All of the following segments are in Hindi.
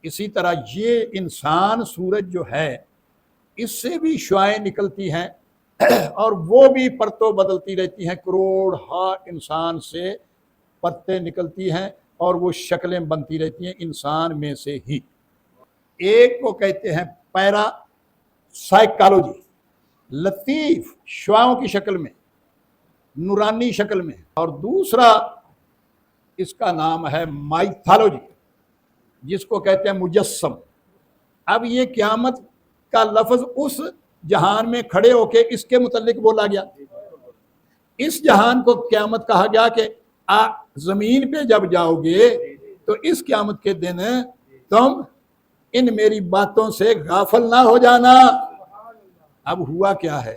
इसी तरह ये इंसान सूरज जो है, इससे भी शुआएं निकलती हैं और वो भी परतों बदलती रहती हैं। करोड़ हा इंसान से परतें निकलती हैं और वो शक्लें बनती रहती हैं इंसान में से ही। एक को कहते हैं पैरा साइकोलॉजी, लतीफ शुआओं की शक्ल में, नूरानी शक्ल में, और दूसरा इसका नाम है माइथोलॉजी, जिसको कहते हैं मुजस्सम। अब ये क़यामत का लफ्ज उस जहान में खड़े होके इसके मुतल्लिक बोला गया। इस जहान को क़यामत कहा गया कि जमीन पे जब जाओगे तो इस क़यामत के दिन तुम इन मेरी बातों से गाफिल ना हो जाना। अब हुआ क्या है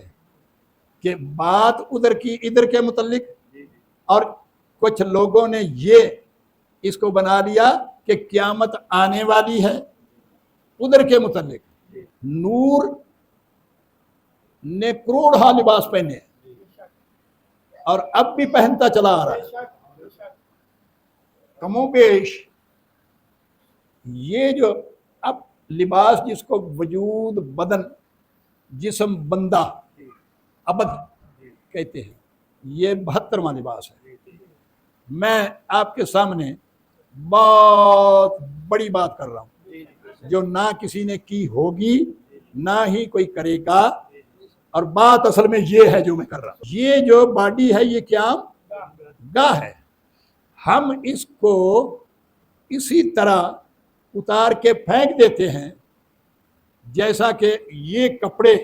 कि बात उधर की इधर के मुतल्लिक, और कुछ लोगों ने ये इसको बना लिया कि क़यामत आने वाली है उधर के मुतल्लिक। नूर ने करोड़ लिबास पहने और अब भी पहनता चला आ रहा है कमोबेश। ये जो अब लिबास जिसको वजूद, बदन, जिस्म, बंदा, अबद कहते हैं, ये 72वां लिबास है। मैं आपके सामने बहुत बड़ी बात कर रहा हूं जो ना किसी ने की होगी ना ही कोई करेगा, और बात असल में ये है जो मैं कर रहा हूं। ये जो बॉडी है ये क्या गाह है, हम इसको इसी तरह उतार के फेंक देते हैं जैसा कि ये कपड़े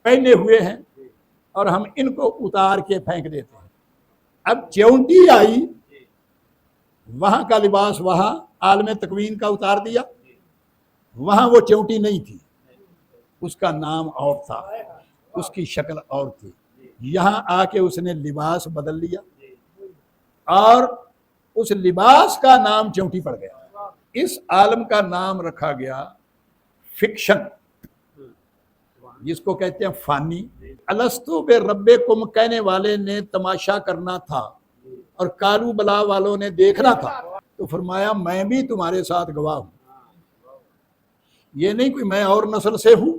पहने हुए हैं और हम इनको उतार के फेंक देते हैं। अब च्योंटी आई, वहां का लिबास वहां आलम तकवीन का उतार दिया, वहां वो च्योंटी नहीं थी, उसका नाम और था, उसकी शक्ल और थी। यहां आके उसने लिबास बदल लिया और उस लिबास का नाम च्योंटी पड़ गया। इस आलम का नाम रखा गया फिक्शन, जिसको कहते हैं फानी। अलस्तु बे रब्बे कुम कहने वाले ने तमाशा करना था और कालू बला वालों ने देखना था, तो फरमाया मैं भी तुम्हारे साथ गवाह हूं। ये नहीं कोई मैं और नस्ल से हूं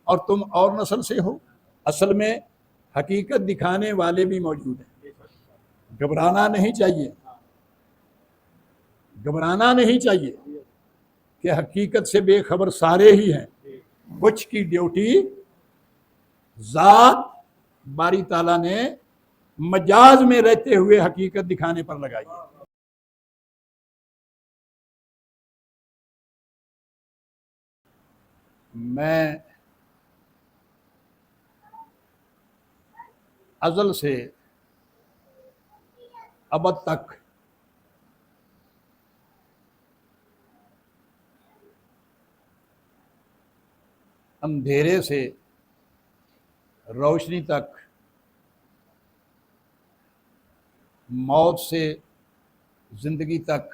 और तुम और नस्ल से हो। असल में हकीकत दिखाने वाले भी मौजूद हैं। घबराना नहीं चाहिए, घबराना नहीं चाहिए कि हकीकत से बेखबर सारे ही हैं। कुछ की ड्यूटी जात बारी ताला ने मजाज में रहते हुए हकीकत दिखाने पर लगाई है। मैं अज़ल से अबद तक अंधेरे से रोशनी तक, मौत से जिंदगी तक,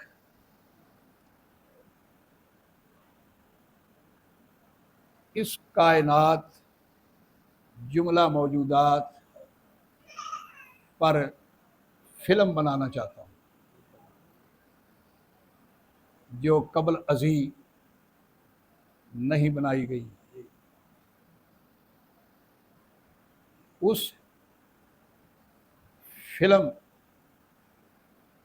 इस कायनात जुमला मौजूदात पर फिल्म बनाना चाहता हूँ जो कबल अज़ी नहीं बनाई गई। उस फिल्म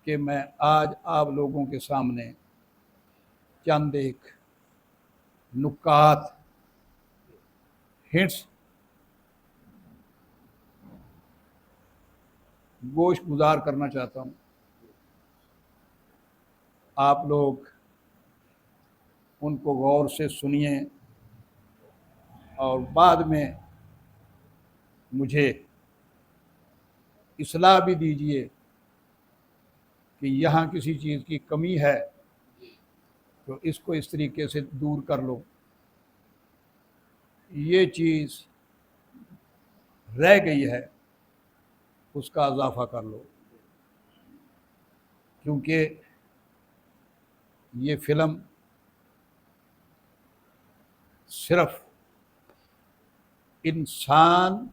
के मैं आज आप लोगों के सामने चंद एक नुकात, हिंट्स गोश गुजार करना चाहता हूँ। आप लोग उनको गौर से सुनिए और बाद में मुझे इस्लाह भी दीजिए कि यहाँ किसी चीज़ की कमी है तो इसको इस तरीके से दूर कर लो, ये चीज़ रह गई है उसका इजाफा कर लो, क्योंकि ये फिल्म सिर्फ इंसान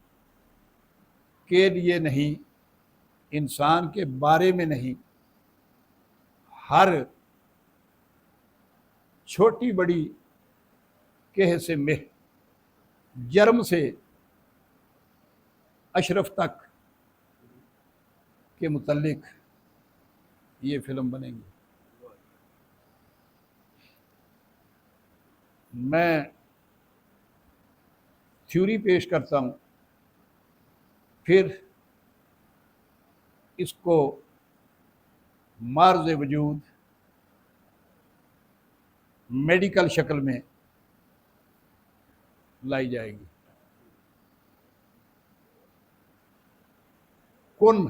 के लिए नहीं, इंसान के बारे में नहीं, हर छोटी बड़ी केह से मेह, जर्म से अशरफ तक के मुतल्लिक ये फिल्म बनेगी। मैं थ्योरी पेश करता हूँ, फिर इसको मार्ज़ वजूद मेडिकल शक्ल में लाई जाएगी। कुन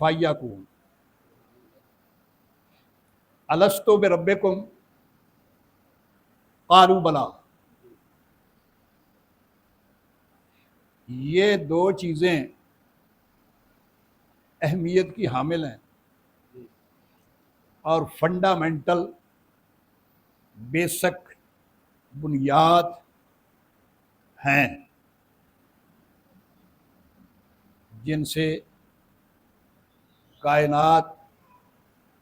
फायकुन, अलस्तो बिरब्बिकुम क़ालू बला। ये दो चीज़ें अहमियत की हामिल हैं और फंडामेंटल बेसिक बुनियाद हैं जिनसे कायनात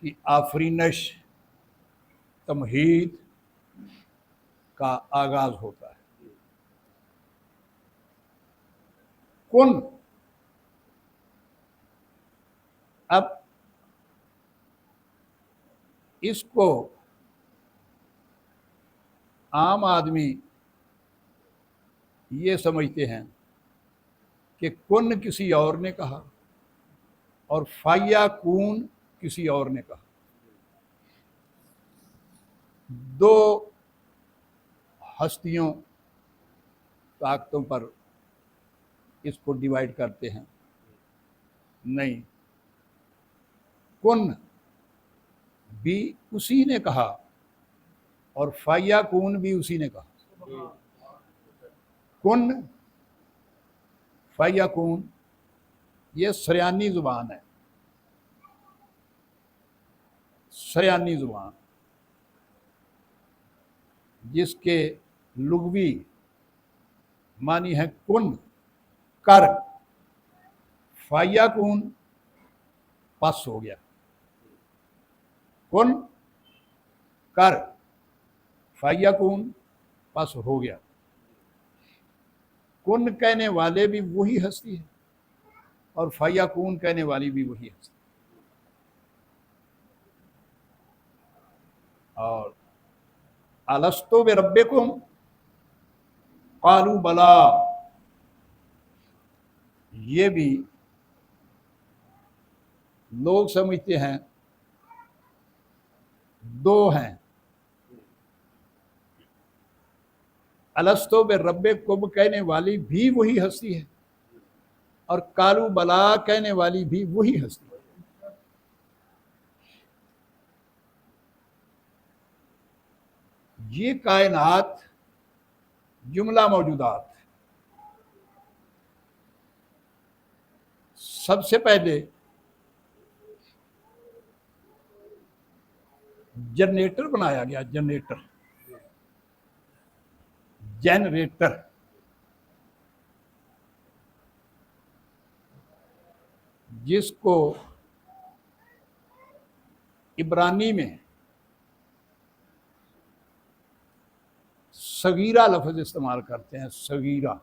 की आफरीनश, तमहीद का आगाज होता है। कुन, अब इसको आम आदमी ये समझते हैं कि कुन किसी और ने कहा और फायकुन किसी और ने कहा। दो हस्तियों, ताकतों पर इसको डिवाइड करते हैं। नहीं, कुन भी उसी ने कहा और फायकुन भी उसी ने कहा। कुन फायकुन ये सरयानी ज़ुबान है, सरयानी ज़ुबान, जिसके लुग़वी मानी है कुन कर, फायकुन पास हो गया। कुन कर, फायकुन पास हो गया। कुन कहने वाले भी वही हस्ती है और फायकुन कहने वाली भी वही हस्ती। और अलस्तो बिरब्बिकुम क़ालू बला, ये भी लोग समझते हैं दो हैं। अलस्तो बिरब्बिकुम कहने वाली भी वही हस्ती है और क़ालू बला कहने वाली भी वही हस्ती है। ये कायनात जुमला मौजूदात सबसे पहले जनरेटर बनाया गया। जनरेटर, जनरेटर जिसको इब्रानी में सगीरा लफ्ज़ इस्तेमाल करते हैं। सगीरा,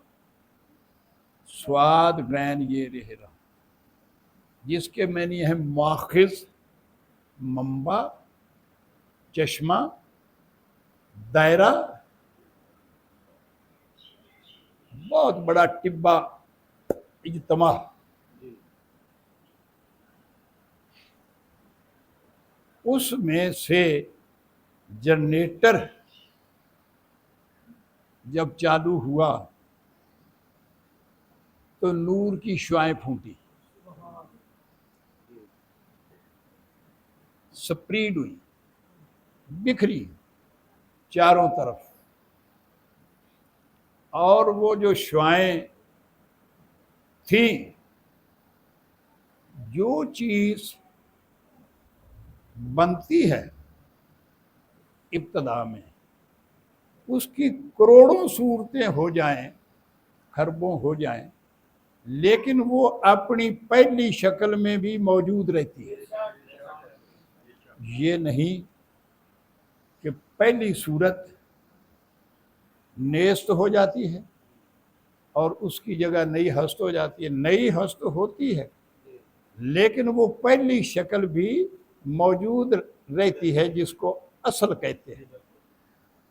स्वाद ग्रैन ये रेहरा, जिसके मैनी है माखिज, मंबा, चश्मा, दायरा, बहुत बड़ा टिब्बा, इज्तमा। उसमें से जनरेटर जब चालू हुआ तो नूर की शुआएं फूटी, स्प्रीड हुई, बिखरी चारों तरफ। और वो जो शुआएं थी, जो चीज बनती है इब्तदा में, उसकी करोड़ों सूरतें हो जाएं, खरबों हो जाएं, लेकिन वो अपनी पहली शक्ल में भी मौजूद रहती है। ये नहीं कि पहली सूरत नेस्त हो जाती है और उसकी जगह नई हस्त हो जाती है। नई हस्त होती है लेकिन वो पहली शक्ल भी मौजूद रहती है जिसको असल कहते हैं,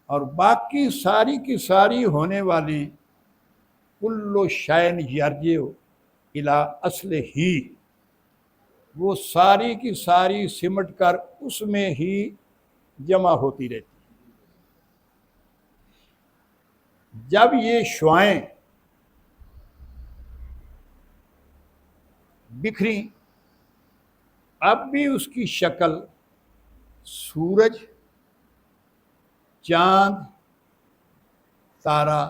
और बाकी सारी की सारी होने वाली कुल्लो शैन यर्जिउ इला असले ही, वो सारी की सारी सिमट कर उसमें ही जमा होती रहती है। जब ये शुआएं बिखरी, अब भी उसकी शक्ल सूरज, चांद, तारा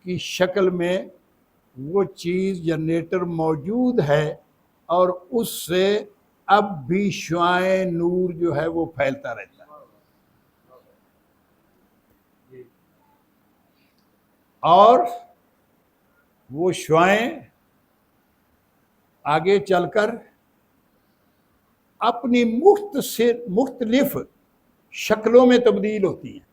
की शक्ल में वो चीज़ जनरेटर मौजूद है, और उससे अब भी शुआएं नूर जो है वो फैलता रहता है। और वो शुआएं आगे चलकर अपनी मुख्तलिफ शक्लों में तब्दील होती हैं,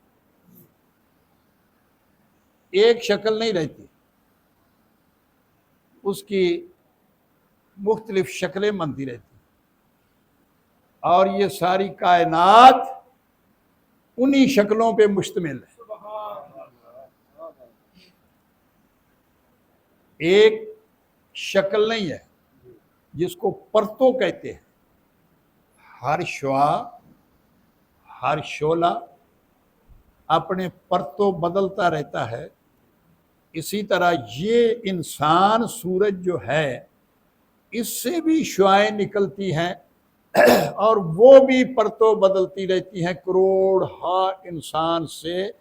एक शक्ल नहीं रहती, उसकी मुख्तलिफ शक्लें बनती रहती, और ये सारी कायनात उन्हीं शक्लों पे मुश्तमिल है। एक शक्ल नहीं है जिसको परतों कहते हैं। हर शुआ, हर शोला अपने परतों बदलता रहता है। इसी तरह ये इंसान सूरज जो है, इससे भी शुआएं निकलती हैं और वो भी परतों बदलती रहती हैं। करोड़ हा इंसान से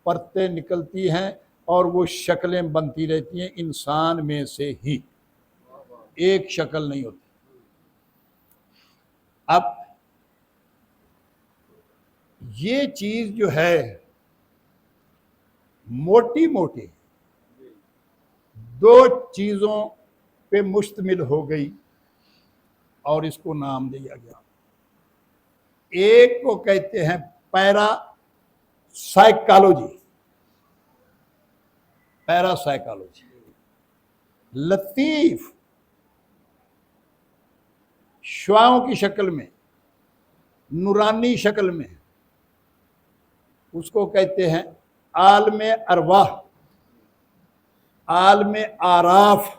परतें निकलती हैं और वो शक्लें बनती रहती हैं इंसान में से ही, एक शक्ल नहीं होती। अब ये चीज जो है मोटी मोटी दो चीजों पे मुश्तमिल हो गई और इसको नाम दिया गया। एक को कहते हैं पैरा साइकोलॉजी, पैरासाइकोलॉजी लतीफ श्वाओं की शक्ल में, नूरानी शक्ल में, उसको कहते हैं आलमे अरवाह, आलमे आराफ।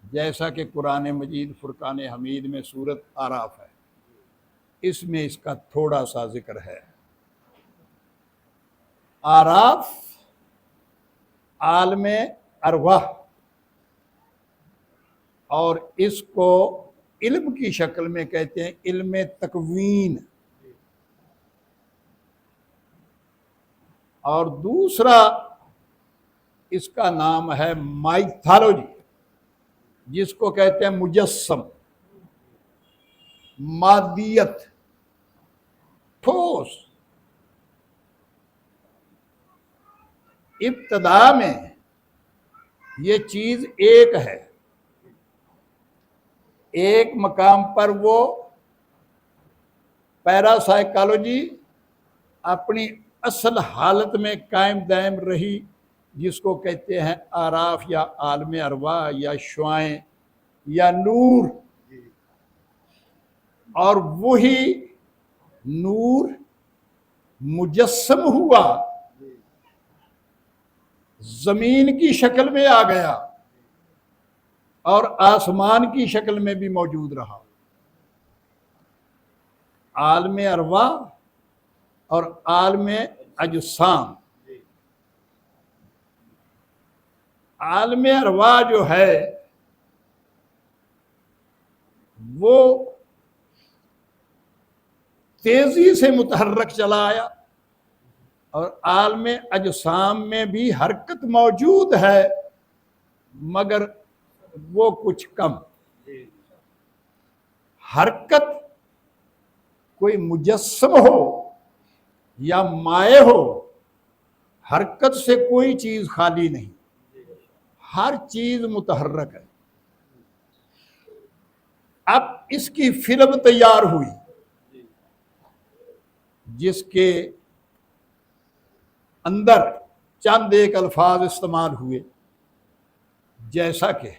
जैसा कि कुरान मजीद फुरकान हमीद में सूरत आराफ है, इसमें इसका थोड़ा सा जिक्र है। आराफ आलमे अरवाह, और इसको इल्म की शक्ल में कहते हैं इल्म तकवीन। और दूसरा इसका नाम है माइथोलॉजी, जिसको कहते हैं मुजस्सम, मादियत, ठोस। इब्तदा में ये चीज एक है, एक मकाम पर वो पैरासाइकोलॉजी अपनी असल हालत में कायम दायम रही, जिसको कहते हैं आराफ या आलम अरवा या शुआएं या नूर। और वही नूर मुजस्सम हुआ, जमीन की शक्ल में आ गया और आसमान की शक्ल में भी मौजूद रहा। आलम अरवा और आलम अजसाम। आलम अरवा जो है वो तेजी से मुतहर्रक चला आया, और आलम अजसाम में भी हरकत मौजूद है मगर वो कुछ कम। हरकत कोई मुजस्सम हो या माए हो, हरकत से कोई चीज खाली नहीं, हर चीज मुतहर्रक है। अब इसकी फिल्म तैयार हुई जिसके अंदर चंद एक अल्फाज इस्तेमाल हुए, जैसा कि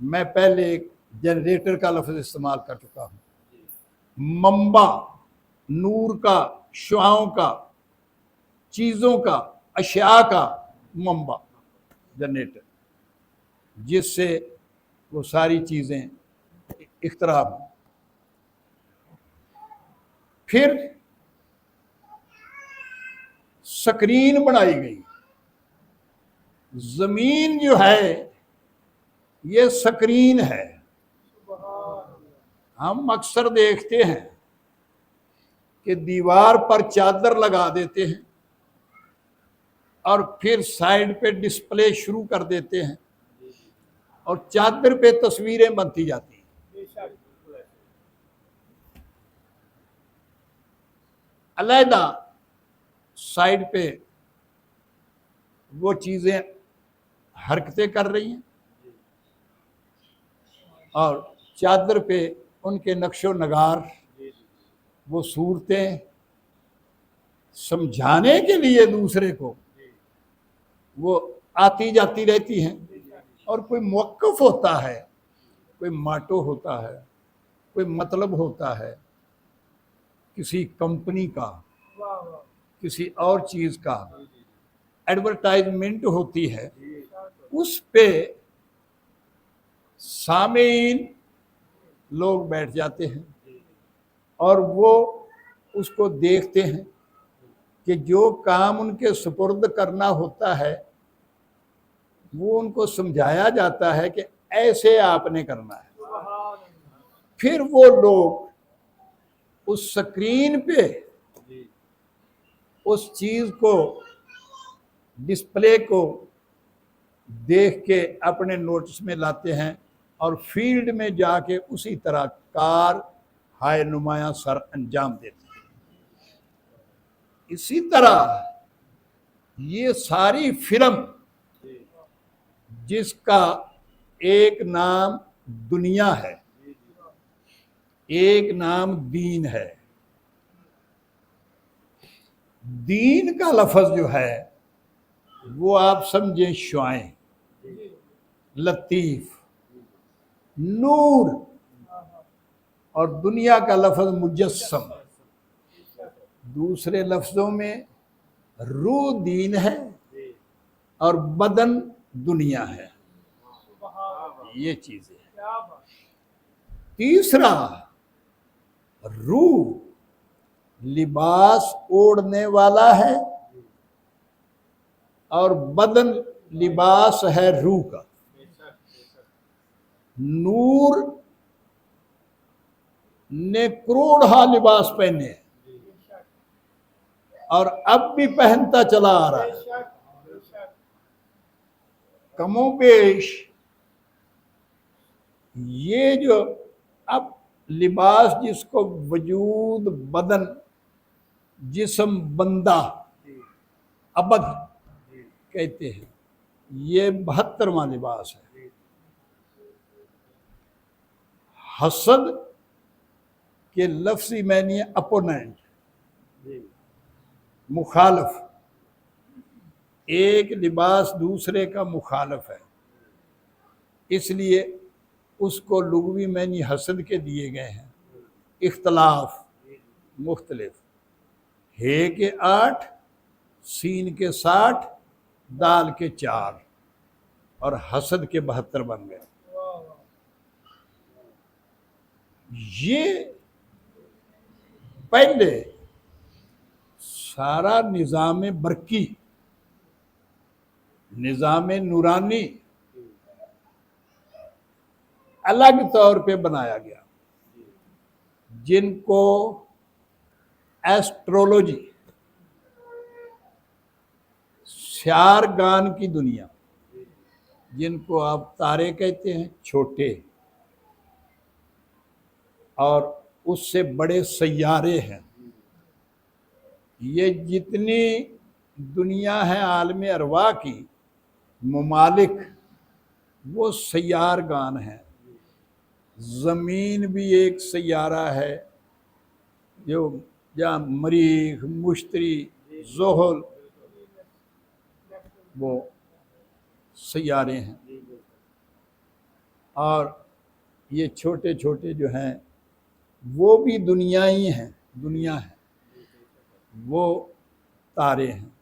मैं पहले एक जनरेटर का लफ्ज इस्तेमाल कर चुका हूं। मंबा, नूर का, शुआओं का, चीजों का, अशिया का मंबा, जनरेटर, जिससे वो सारी चीजें इख्तराब हों। फिर स्क्रीन बनाई गई। जमीन जो है ये स्क्रीन है। हम अक्सर देखते हैं कि दीवार पर चादर लगा देते हैं और फिर साइड पे डिस्प्ले शुरू कर देते हैं और चादर पे तस्वीरें बनती जाती हैं। अलहदा साइड पे वो चीजें हरकतें कर रही हैं और चादर पे उनके नक्शो नगार, वो सूरतें समझाने के लिए दूसरे को वो आती जाती रहती हैं। और कोई मौक़िफ़ होता है, कोई माटो होता है, कोई मतलब होता है किसी कंपनी का, किसी और चीज़ का, एडवर्टाइजमेंट होती है, उस पे सामीन लोग बैठ जाते हैं और वो उसको देखते हैं कि जो काम उनके सुपुर्द करना होता है वो उनको समझाया जाता है कि ऐसे आपने करना है। फिर वो लोग उस स्क्रीन पे उस चीज को, डिस्प्ले को देख के अपने नोटिस में लाते हैं और फील्ड में जाके उसी तरह कार हाय नुमाया सर अंजाम देते हैं। इसी तरह ये सारी फिल्म जिसका एक नाम दुनिया है, एक नाम दीन है। दीन का लफ्ज जो है वो आप समझे शुआएं, लतीफ, नूर, और दुनिया का लफ्ज मुजस्सम। दूसरे लफ्जों में रूह दीन है और बदन दुनिया है। ये चीजें। तीसरा, रूह लिबास ओढ़ने वाला है और बदन लिबास है रूह का। नूर ने करोड़ा लिबास पहने हैं और अब भी पहनता चला आ रहा है। कमोबेश ये जो अब लिबास जिसको वजूद, बदन, जिस्म, बंदा, अबद कहते हैं, ये 72वां लिबास है। हसद के लफ्ज़ी मैनी अपोनेंट, मुखालफ। एक लिबास दूसरे का मुखालफ है, इसलिए उसको लुग़वी मैनी हसद के दिए गए हैं। इख्तलाफ, मुख्तलिफ। हे के 8, सीन के 60, दाल के 4 और हसद के 72 बन गए। ये पहले सारा निज़ाम बरकी, निज़ाम नूरानी अलग तौर पे बनाया गया, जिनको एस्ट्रोलॉजी, स्यारगान की दुनिया, जिनको आप तारे कहते हैं, छोटे, और उससे बड़े सैयारे हैं। ये जितनी दुनिया है आलम अरवा की, ममालिक, वो सैयारगान हैं। जमीन भी एक सैयारा है, जो जहाँ मरीख, मुश्तरी, जोहल, वो सैयारे हैं। और ये छोटे छोटे जो हैं वो भी दुनिया ही हैं, दुनिया है, वो तारे हैं।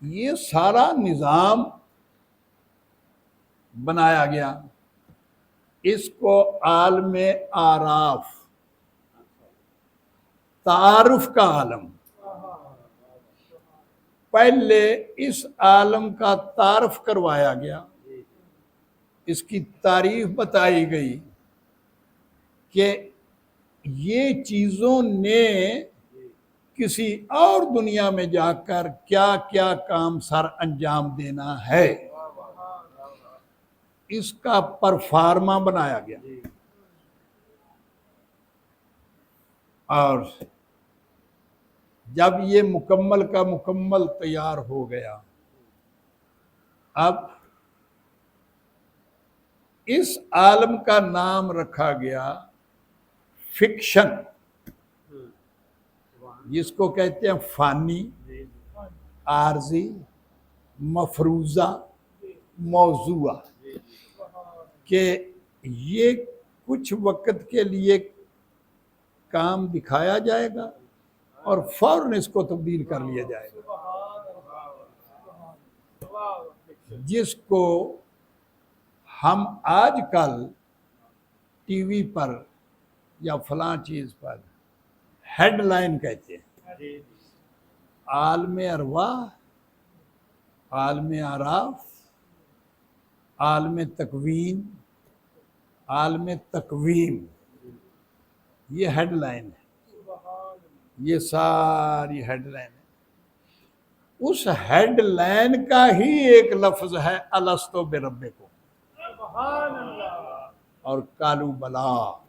ये सारा निज़ाम बनाया गया, इसको आलमे आराफ, तारुफ का आलम, पहले इस आलम का तारुफ करवाया गया, इसकी तारीफ बताई गई कि ये चीज़ों ने किसी और दुनिया में जाकर क्या क्या काम सर अंजाम देना है, इसका परफार्मा बनाया गया। और जब ये मुकम्मल का मुकम्मल तैयार हो गया, अब इस आलम का नाम रखा गया फिक्शन, जिसको कहते हैं फानी, आरजी, मफरूजा, मौजूआ, कि ये कुछ वक्त के लिए काम दिखाया जाएगा और फौरन इसको तब्दील कर लिया जाएगा, जिसको हम आजकल टीवी पर या फलां चीज़ पर हेडलाइन कहते हैं। आलमे अरवाह, आलमे आराफ, आलमे तकवीन, आलमे तकवीम, ये हेडलाइन है, ये सारी हेडलाइन है। उस हेडलाइन का ही एक लफ्ज है अलस्तो बिरब्बिकुम और कालू बला,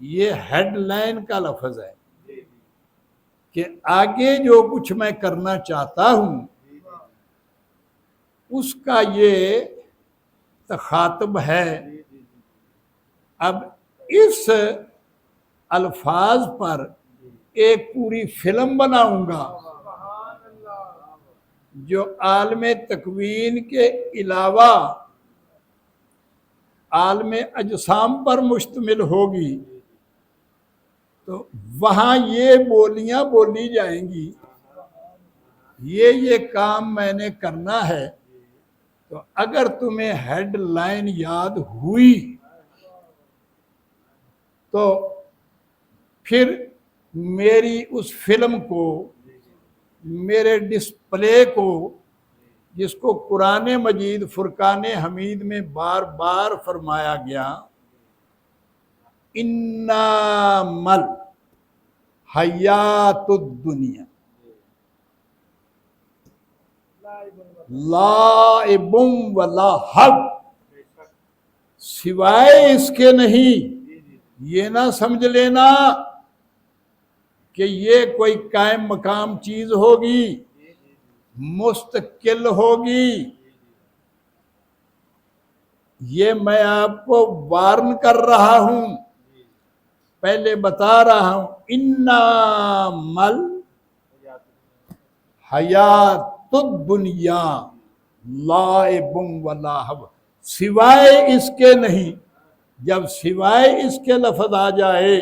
ये हेडलाइन का लफ्ज है कि आगे जो कुछ मैं करना चाहता हूं उसका ये तखातब है। अब इस अल्फाज पर एक पूरी फिल्म बनाऊंगा जो आलमे तकवीन के अलावा आलमे अजसाम पर मुश्तमिल होगी, तो वहाँ ये बोलियां बोली जाएंगी, ये काम मैंने करना है। तो अगर तुम्हें हेडलाइन याद हुई तो फिर मेरी उस फिल्म को, मेरे डिस्प्ले को, जिसको कुरान मजीद फुरकान हमीद में बार बार फरमाया गया, इन्नामल हयातुद दुनिया लाइबुम व लाहब, सिवाय इसके नहीं, ये ना समझ लेना कि ये कोई कायम मकाम चीज होगी, मुस्तकिल होगी। ये मैं आपको वार्न कर रहा हूं, पहले बता रहा हूं, इन्नामल हयातुद दुनिया लाइबुम व लाहब, सिवाय इसके नहीं। जब सिवाय इसके लफ्ज आ जाए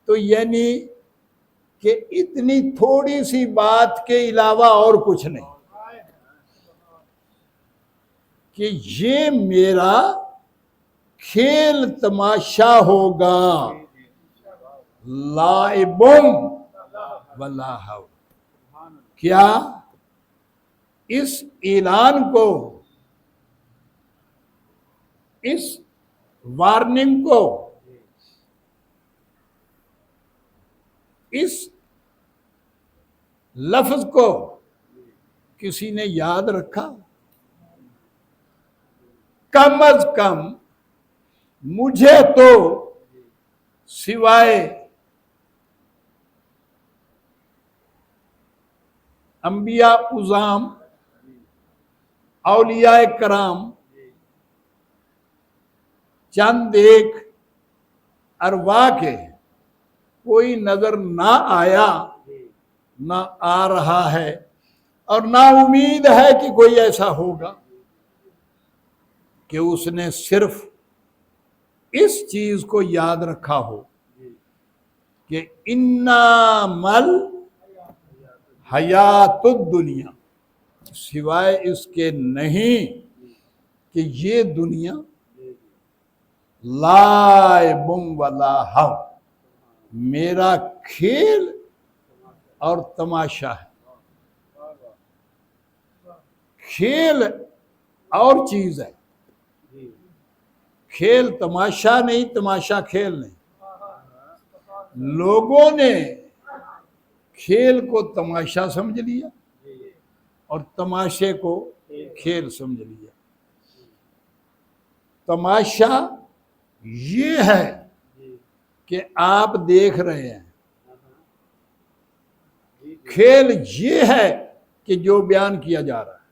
तो यानी कि इतनी थोड़ी सी बात के अलावा और कुछ नहीं, कि ये मेरा खेल तमाशा होगा, लाइबुम व लाहब। क्या इस ऐलान को, इस वार्निंग को, इस लफ्ज को किसी ने याद रखा? कम अज कम मुझे तो सिवाय अंबिया उज़ाम, औलिया कराम, चंद एक अरवा के कोई नजर ना आया, ना आ रहा है, और ना उम्मीद है कि कोई ऐसा होगा कि उसने सिर्फ इस चीज को याद रखा हो कि इन्ना मल हयातुद दुनिया, सिवाय इसके नहीं कि ये दुनिया लाइबुम वला हव, मेरा खेल और तमाशा है। खेल और चीज है, खेल तमाशा नहीं, तमाशा खेल नहीं। लोगों ने खेल को तमाशा समझ लिया और तमाशे को खेल समझ लिया। तमाशा ये है कि आप देख रहे हैं, खेल ये है कि जो बयान किया जा रहा है।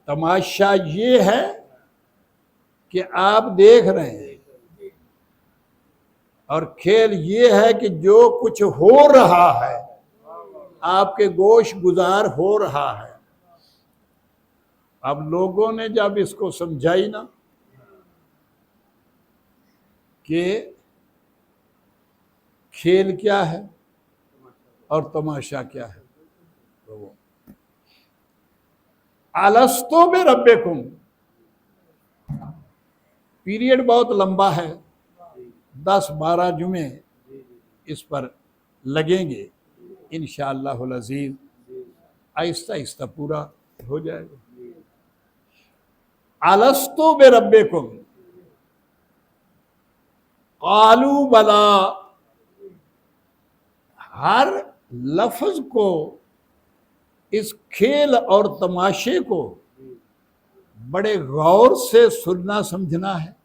तमाशा ये है कि आप देख रहे हैं, और खेल ये है कि जो कुछ हो रहा है, आपके गोश गुजार हो रहा है। अब लोगों ने जब इसको समझाई ना कि खेल क्या है और तमाशा क्या है, तो वो अलस्तो में रब्बेकुम, पीरियड बहुत लंबा है, 10-12 जुमे इस पर लगेंगे इंशाअल्लाहुल अज़ीज़, आहिस्ता आहिस्ता पूरा हो जाएगा। अलस्तो में रब्बेकुम क़ालू बला, हर लफ्ज को, इस खेल और तमाशे को बड़े गौर से सुनना समझना है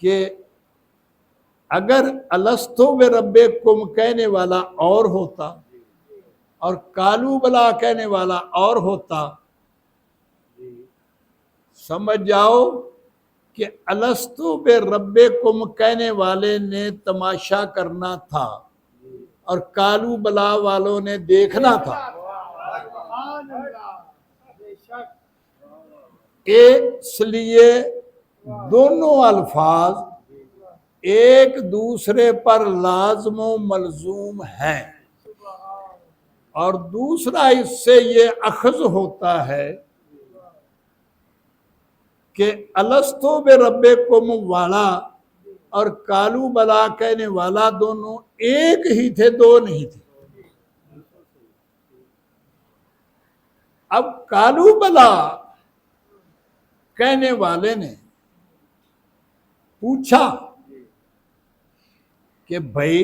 कि अगर अलस्तो व रब्बेकुम कहने वाला और होता और कालू बला कहने वाला और होता, समझ जाओ कि अलस्तो व रब्बेकुम कहने वाले ने तमाशा करना था और कालू बला वालों ने देखना था। इसलिए दोनों अल्फाज एक दूसरे पर लाज़िम मलजूम हैं, और दूसरा इससे ये अखज़ होता है कि अलस्तो बे रब्बेकुम वाला और कालू बला कहने वाला दोनों एक ही थे, दो नहीं थे। अब कालू बला कहने वाले ने पूछा कि भाई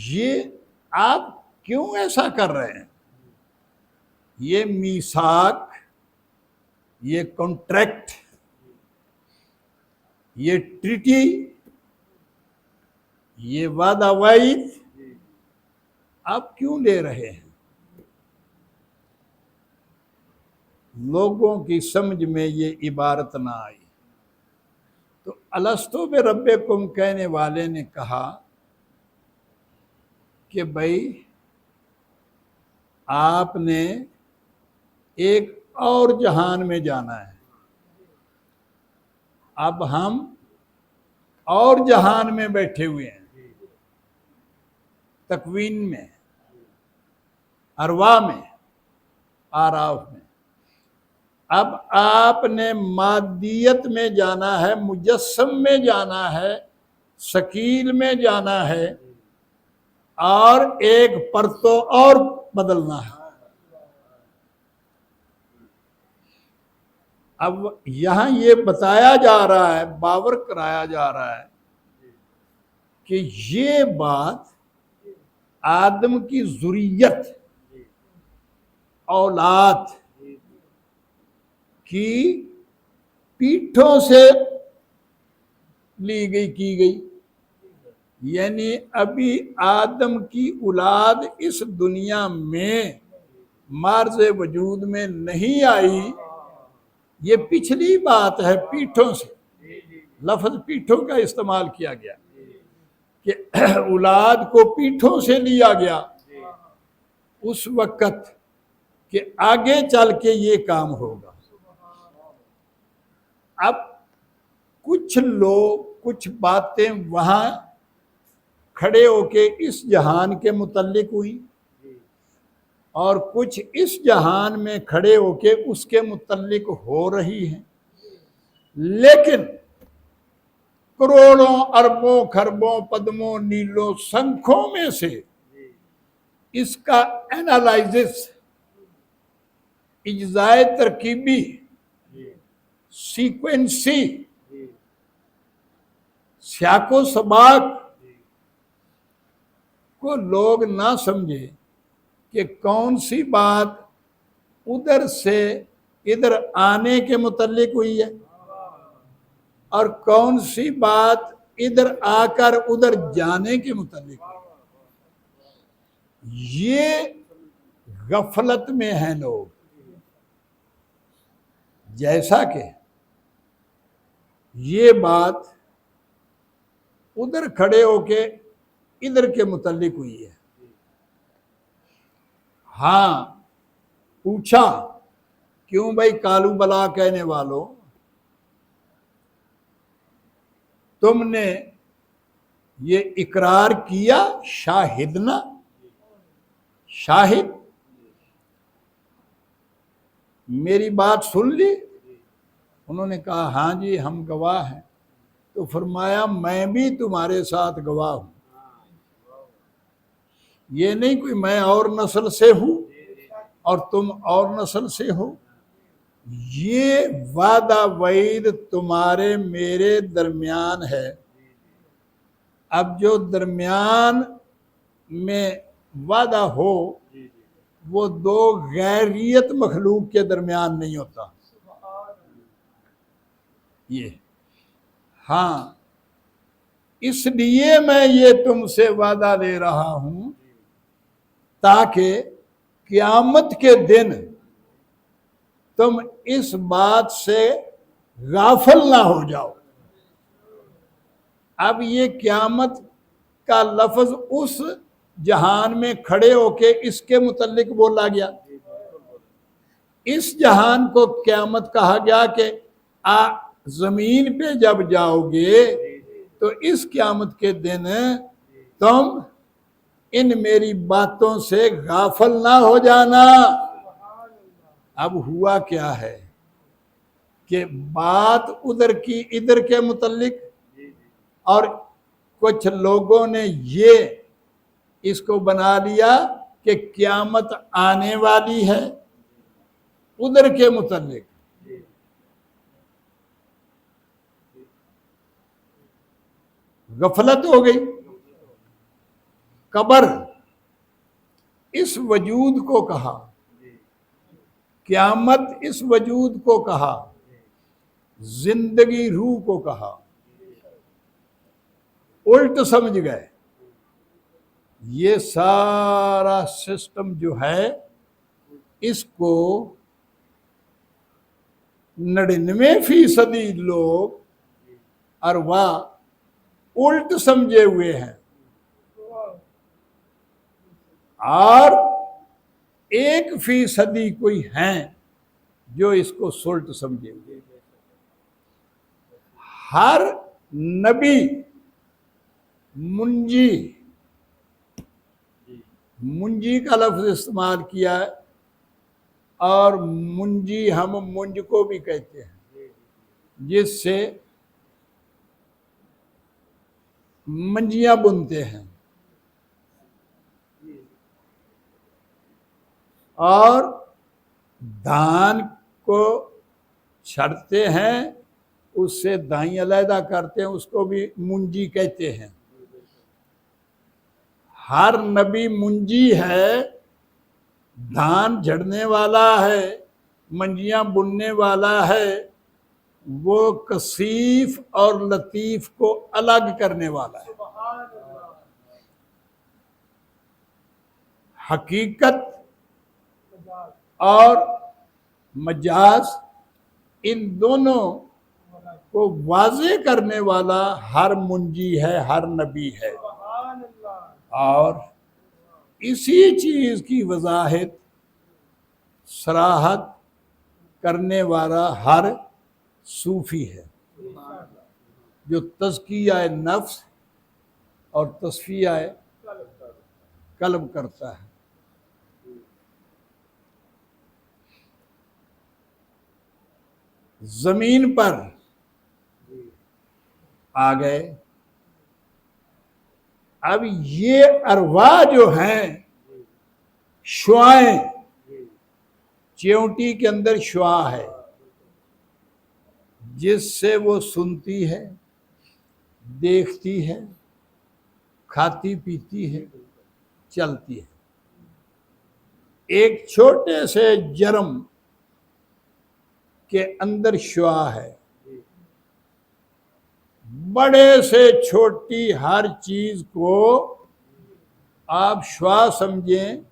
ये आप क्यों ऐसा कर रहे हैं, ये मीसाक, ये कॉन्ट्रैक्ट, ये ट्रीटी, ये वादा वाइद आप क्यों ले रहे हैं। लोगों की समझ में ये इबारत ना आई, तो अलस्तो बे रब्बेकुम कहने वाले ने कहा कि भाई आपने एक और जहान में जाना है, अब हम और जहान में बैठे हुए हैं, तकवीन में, अरवा में, आराफ में। अब आपने मादियत में जाना है, मुजस्सम में जाना है, शकील में जाना है, और एक परतो और बदलना है। अब यहां ये बताया जा रहा है, बावर कराया जा रहा है कि ये बात आदम की ज़ुर्रियत, औलाद की पीठों से ली गई, की गई, यानी अभी आदम की औलाद इस दुनिया में मार्ज वजूद में नहीं आई, ये पिछली बात है। पीठों से, लफ्ज पीठों का इस्तेमाल किया गया कि औलाद को पीठों से लिया गया उस वक्त कि आगे चल के ये काम होगा। अब कुछ लोग कुछ बातें वहां खड़े होके इस जहान के मुतल्लिक हुई और कुछ इस जहान में खड़े होके उसके मुतल्लिक हो रही हैं, लेकिन करोड़ों अरबों खरबों पद्मों नीलों संख्यों में से इसका एनालिसिस, इज्जाए तरकीबी, सीक्वेंसी, स्याको सबाक को लोग ना समझे कि कौन सी बात उधर से इधर आने के मुतल्लिक हुई है और कौन सी बात इधर आकर उधर जाने के मुतल्लिक हुई। ये गफलत में हैं लोग। जैसा कि ये बात उधर खड़े होके इधर के मुतल्लिक हुई है। हाँ, पूछा क्यों भाई कालू बला कहने वालों, तुमने ये इकरार किया शाहिदना, शाहिद मेरी बात सुन ली? उन्होंने कहा हाँ जी हम गवाह हैं। तो फरमाया मैं भी तुम्हारे साथ गवाह हूं। ये नहीं कोई मैं और नस्ल से हूं और तुम और नस्ल से हो। ये वादा वईद तुम्हारे मेरे दरमियान है। अब जो दरमियान में वादा हो वो दो गैरियत मखलूक के दरमियान नहीं होता। ये हाँ, इसलिए मैं ये तुमसे वादा ले रहा हूं ताकि क़यामत के दिन तुम इस बात से गाफिल ना हो जाओ। अब ये क़यामत का लफ्ज उस जहान में खड़े होके इसके मुतल्लिक बोला गया। इस जहान को क़यामत कहा गया कि जमीन पे जब जाओगे तो इस क़यामत के दिन तुम इन मेरी बातों से गाफिल ना हो जाना। अब हुआ क्या है कि बात उधर की इधर के मुतल्लिक, और कुछ लोगों ने ये इसको बना लिया कि क़यामत आने वाली है उधर के मुतल्लिक। गफलत हो गई। कब्र इस वजूद को कहा, क़यामत इस वजूद को कहा, जिंदगी रूह को कहा। उल्ट समझ गए। ये सारा सिस्टम जो है इसको 99% लोग अरवा उल्ट समझे हुए हैं और 1% कोई हैं जो इसको सुल्ट समझे हुए। हर नबी मुंजी, मुंजी का लफ्ज इस्तेमाल किया है और मुंजी हम मुंज को भी कहते हैं जिससे मंजियां बुनते हैं और धान को छड़ते हैं, उससे दाई अलहदा करते हैं, उसको भी मुंजी कहते हैं। हर नबी मुंजी है, धान झड़ने वाला है, मंजियां बुनने वाला है, वो कसीफ और लतीफ को अलग करने वाला है। हकीकत और मजाज, इन दोनों को वाजे करने वाला हर मुंजी है, हर नबी है। और इसी चीज की वजाहत सराहत करने वाला हर सूफी है, जो तज़किया नफ्स और तस्फिया कल्ब करता है। जमीन पर आ गए। अब ये अरवा जो हैं, शुआएं, चियोटी के अंदर शुआ है जिससे वो सुनती है, देखती है, खाती पीती है, चलती है। एक छोटे से जर्म के अंदर शुआ है। बड़े से छोटी हर चीज को आप शुआ समझें,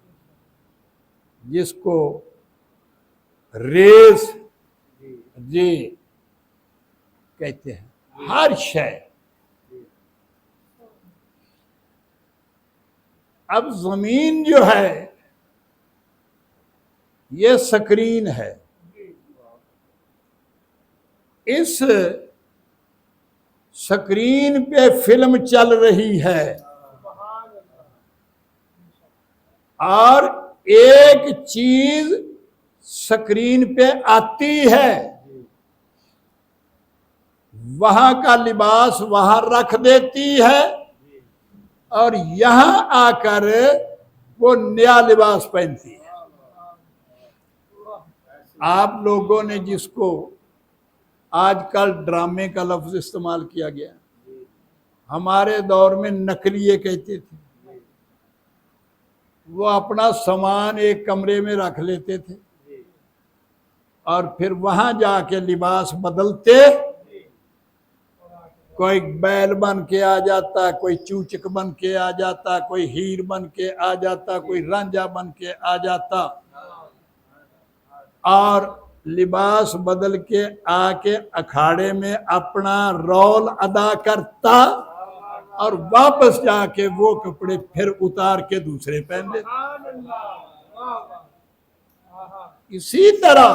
जिसको रेस रे कहते हैं। हर शय। अब जमीन जो है ये स्क्रीन है। इस स्क्रीन पे फिल्म चल रही है और एक चीज स्क्रीन पे आती है, वहां का लिबास वहां रख देती है और यहां आकर वो नया लिबास पहनती है। आप लोगों ने जिसको आजकल ड्रामे का लफ्ज इस्तेमाल किया गया, हमारे दौर में नकलिए कहते थे। वो अपना सामान एक कमरे में रख लेते थे और फिर वहां जाके लिबास बदलते। कोई बैल बन के आ जाता, कोई चूचक बन के आ जाता, कोई हीर बन के आ जाता, कोई रांझा बन के आ जाता और लिबास बदल के आके अखाड़े में अपना रोल अदा करता और वापस जाके वो कपड़े फिर उतार के दूसरे पहन लेते। इसी तरह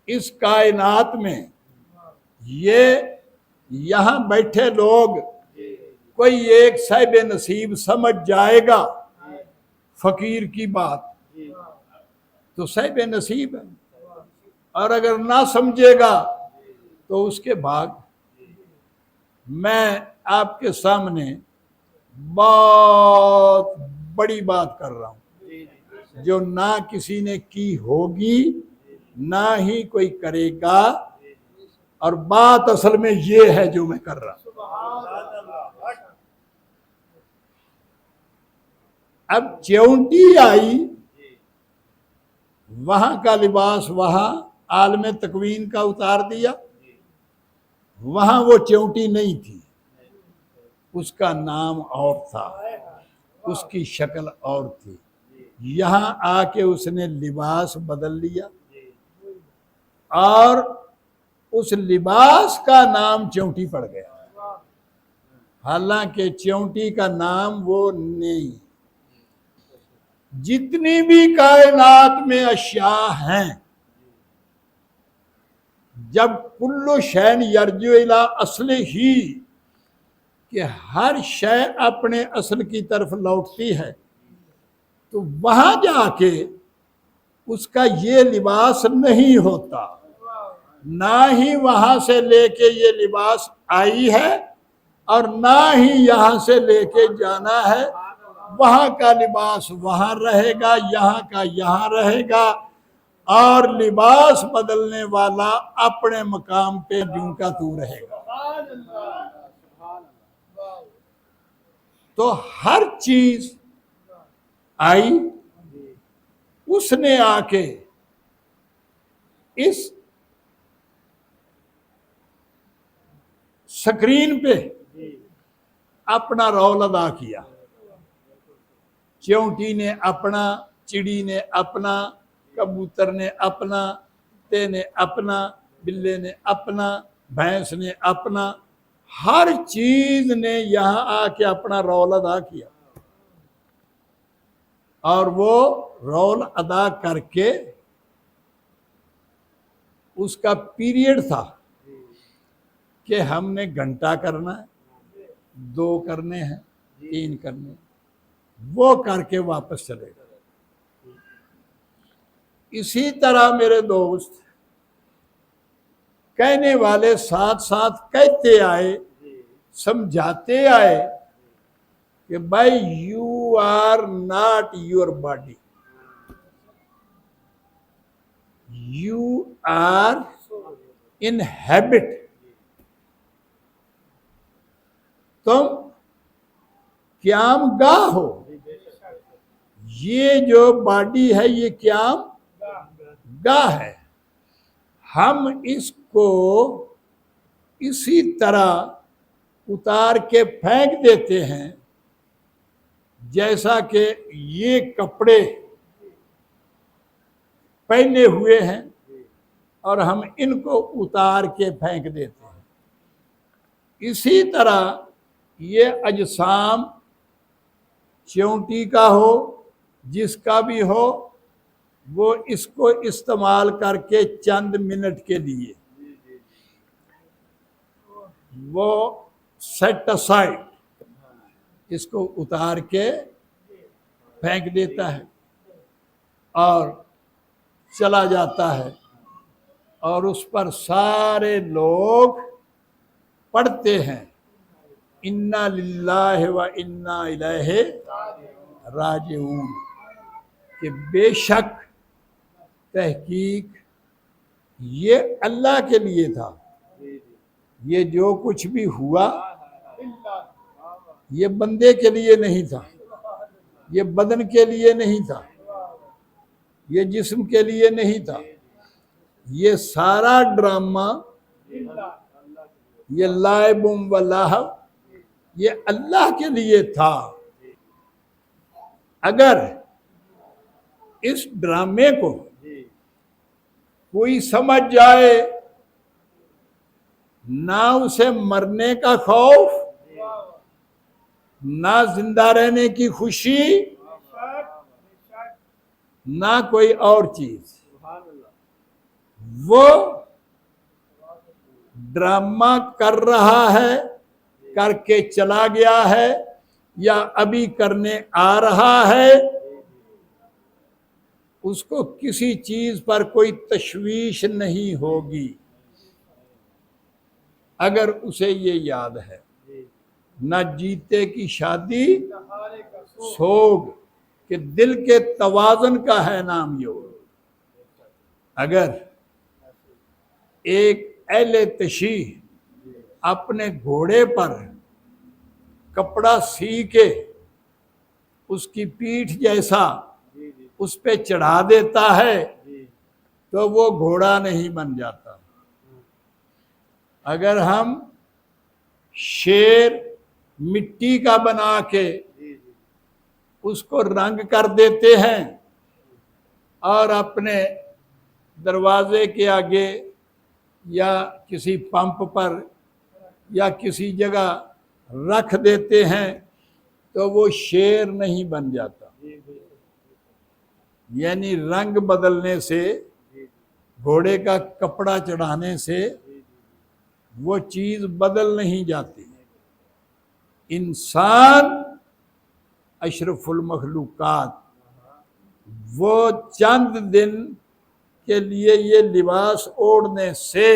इस कायनात में ये यहां बैठे लोग, कोई एक साहिब नसीब समझ जाएगा फकीर की बात तो साहिब नसीब है, और अगर ना समझेगा तो उसके भाग। मैं आपके सामने बहुत बड़ी बात कर रहा हूं जो ना किसी ने की होगी, ना ही कोई करेगा, और बात असल में ये है जो मैं कर रहा हूं। अब च्योंटी आई, वहां का लिबास वहां आलम तकवीन का उतार दिया। वहां वो च्योंटी नहीं थी, उसका नाम और था, उसकी शक्ल और थी। यहां आके उसने लिबास बदल लिया और उस लिबास का नाम च्योंटी पड़ गया, हालांकि च्योंटी का नाम वो नहीं। जितनी भी कायनात में अशिया हैं, जब कुल्लु शैन यर्जु इला असले ही, कि हर शय अपने असल की तरफ लौटती है, तो वहां जाके उसका ये लिबास नहीं होता, ना ही वहां से लेके ये लिबास आई है और ना ही यहां से लेके जाना है। वहां का लिबास वहां रहेगा, यहाँ का यहाँ रहेगा, और लिबास बदलने वाला अपने मकाम पे यूं का तू रहेगा। तो हर चीज आई, उसने आके इस स्क्रीन पे अपना रोल अदा किया। च्योंटी ने अपना, चिड़ी ने अपना, कबूतर ने अपना, कुत्ते ने अपना, बिल्ले ने अपना, भैंस ने अपना, हर चीज ने यहां आके अपना रोल अदा किया। और वो रोल अदा करके उसका पीरियड था कि हमने घंटा करना है, 2 करने हैं, 3 करने हैं, वो करके वापस चलेगा। इसी तरह मेरे दोस्त कहने वाले साथ साथ कहते आए, समझाते आए कि भाई you are not your body, you are in habit. तुम क्याम गाह हो। ये जो बॉडी है ये क्याम गाह है। हम इसको इसी तरह उतार के फेंक देते हैं जैसा कि ये कपड़े पहने हुए हैं और हम इनको उतार के फेंक देते हैं। इसी तरह ये अजसाम च्योंटी का हो, जिसका भी हो, वो इसको इस्तेमाल करके चंद मिनट के लिए वो सेट असाइड, इसको उतार के फेंक देता है और चला जाता है। और उस पर सारे लोग पढ़ते हैं इन्ना लिल्लाहि व इन्ना इलैहि राजिऊन, कि बेशक तहकीक ये अल्लाह के लिए था। ये जो कुछ भी हुआ ये बंदे के लिए नहीं था, ये बदन के लिए नहीं था, ये जिस्म के लिए नहीं था। ये सारा ड्रामा, ये लाइबुम व लाहव, ये अल्लाह के लिए था। अगर इस ड्रामे को कोई समझ जाए, ना उसे मरने का खौफ, ना जिंदा रहने की खुशी, ना कोई और चीज, वो ड्रामा कर रहा है, करके चला गया है या अभी करने आ रहा है, उसको किसी चीज पर कोई तशवीश नहीं होगी अगर उसे ये याद है। न जीते की शादी सोग, कि दिल के तवाज़ुन का है नाम योग। अगर एक अहले तशीह अपने घोड़े पर कपड़ा सी के उसकी पीठ जैसा उस पे चढ़ा देता है तो वो घोड़ा नहीं बन जाता। अगर हम शेर मिट्टी का बना के उसको रंग कर देते हैं और अपने दरवाजे के आगे या किसी पंप पर या किसी जगह रख देते हैं तो वो शेर नहीं बन जाता। यानी रंग बदलने से, घोड़े का कपड़ा चढ़ाने से वो चीज बदल नहीं जाती। इंसान अशरफुल मखलूकात, वो चंद दिन के लिए ये लिबास ओढ़ने से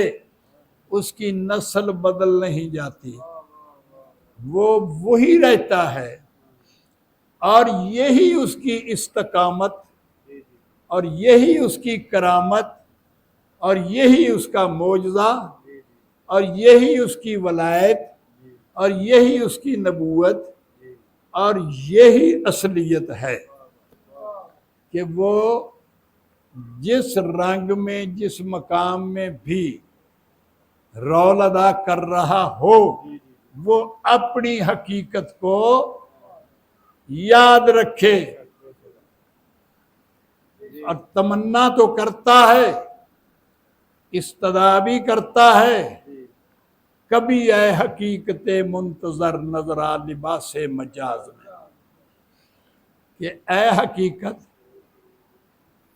उसकी नस्ल बदल नहीं जाती, वो वही रहता है। और यही उसकी इस्तकामत और यही उसकी करामत और यही उसका मौजज़ा और यही उसकी वलायत और यही उसकी नबूवत और यही असलियत है कि वो जिस रंग में, जिस मकाम में भी रौल अदा कर रहा हो, वो अपनी हकीकत को याद रखे। और तमन्ना तो करता है, इस्तदा भी करता है। कभी ऐ हकीकते मुंतजर नजरा लिबास मजाज में, कि ऐ हकीकत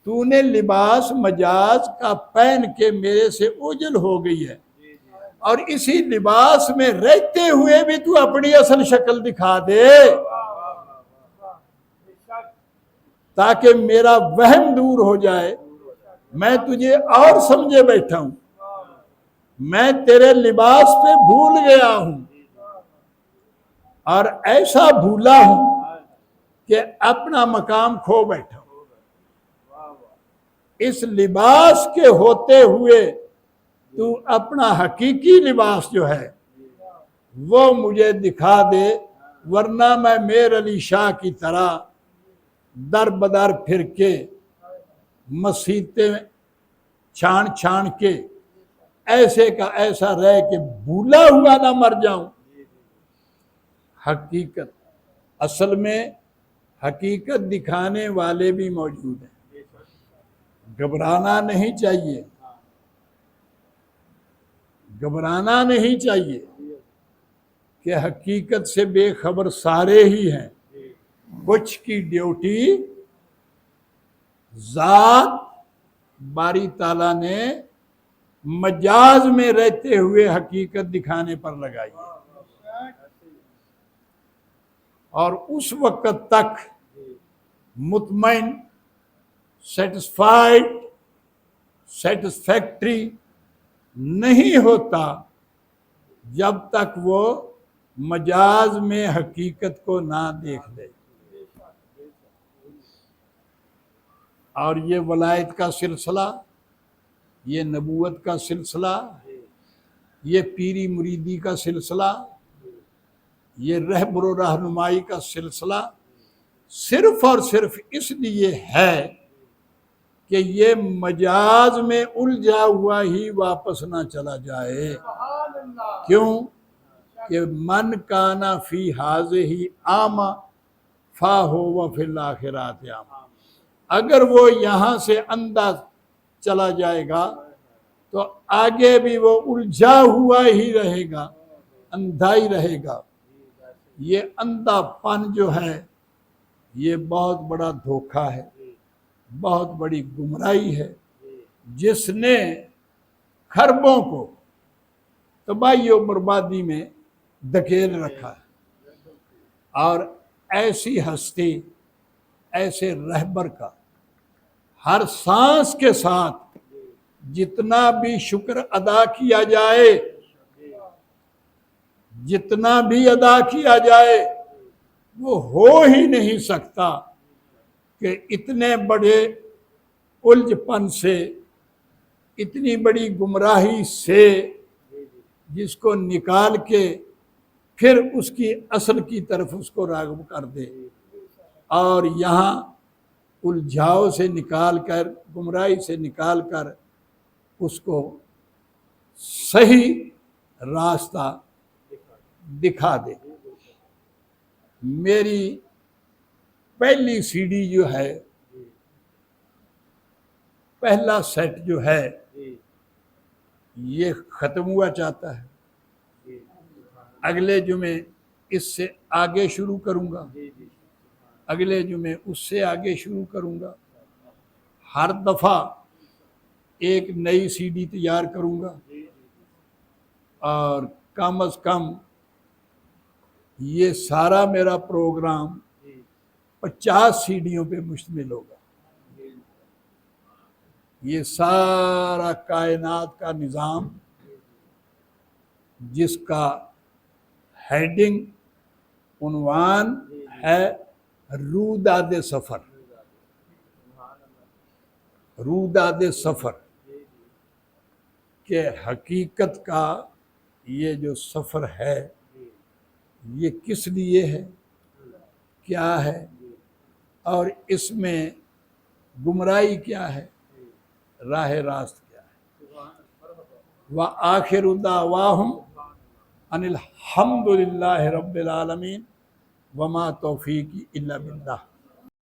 तूने लिबास मजाज का पहन के मेरे से ओझल हो गई है, और इसी लिबास में रहते हुए भी तू अपनी असल शक्ल दिखा दे, ताकि मेरा वहम दूर हो जाए। मैं तुझे और समझे बैठा हूं, मैं तेरे लिबास पे भूल गया हूं, और ऐसा भूला हूं कि अपना मकाम खो बैठा हूं। इस लिबास के होते हुए तू अपना हकीकी लिबास जो है वो मुझे दिखा दे, वरना मैं मेर अली शाह की तरह दर बदर फिर के मसीतें छान छान के ऐसे का ऐसा रह के भूला हुआ ना मर जाऊं। हकीकत, असल में हकीकत दिखाने वाले भी मौजूद हैं। घबराना नहीं चाहिए, घबराना नहीं चाहिए कि हकीकत से बेखबर सारे ही हैं। कुछ की ड्यूटी जात बारी ताला ने मजाज में रहते हुए हकीकत दिखाने पर लगाई है, और उस वक्त तक मुतमईन, सेटिस्फाइड, सेटिस्फैक्ट्री नहीं होता जब तक वो मजाज में हकीकत को ना देख ले। और ये वलायत का सिलसिला, ये नबूवत का सिलसिला, ये पीरी मुरीदी का सिलसिला, ये रहबर व रहनुमाई का सिलसिला सिर्फ और सिर्फ इसलिए है कि ये मजाज में उलझा हुआ ही वापस ना चला जाए। क्यों? कि मन काना फी हाज़े ही आमा फा हो व फिल आखिरात आमा। अगर वो यहाँ से अंधा चला जाएगा तो आगे भी वो उलझा हुआ ही रहेगा, अंधा ही रहेगा। ये अंधापन जो है ये बहुत बड़ा धोखा है, बहुत बड़ी गुमराही है, जिसने खरबों को तबाही और बर्बादी में धकेल रखा है। और ऐसी हस्ती, ऐसे रहबर का हर सांस के साथ जितना भी शुक्र अदा किया जाए, जितना भी अदा किया जाए, वो हो ही नहीं सकता कि इतने बड़े उलझपन से, इतनी बड़ी गुमराही से जिसको निकाल के फिर उसकी असल की तरफ उसको राग़िब कर दे, और यहाँ उलझाव से निकाल कर, गुमराही से निकाल कर उसको सही रास्ता दिखा दे। मेरी पहली सीडी जो है, पहला सेट जो है, ये ख़त्म हुआ चाहता है। अगले जुमे इससे आगे शुरू करूँगा, अगले जुमे उससे आगे शुरू करूँगा। हर दफ़ा एक नई सीडी तैयार करूँगा, और कम अज़ कम ये सारा मेरा प्रोग्राम 50 सीडियों पे मुश्तमिल होगा। ये सारा कायनात का निज़ाम, जिसका हेडिंग, उन्वान है रूदादे सफ़र, रूदादे सफ़र के हकीकत का ये जो सफ़र है ये किस लिए है, क्या है, और इसमें गुमराही क्या है, राह रास्त क्या है। व आखिरु दावाहुम अनिल हम्दुलिल्लाहि रब्बिल आलमीन व मा तौफीकी इल्ला बिल्लाह।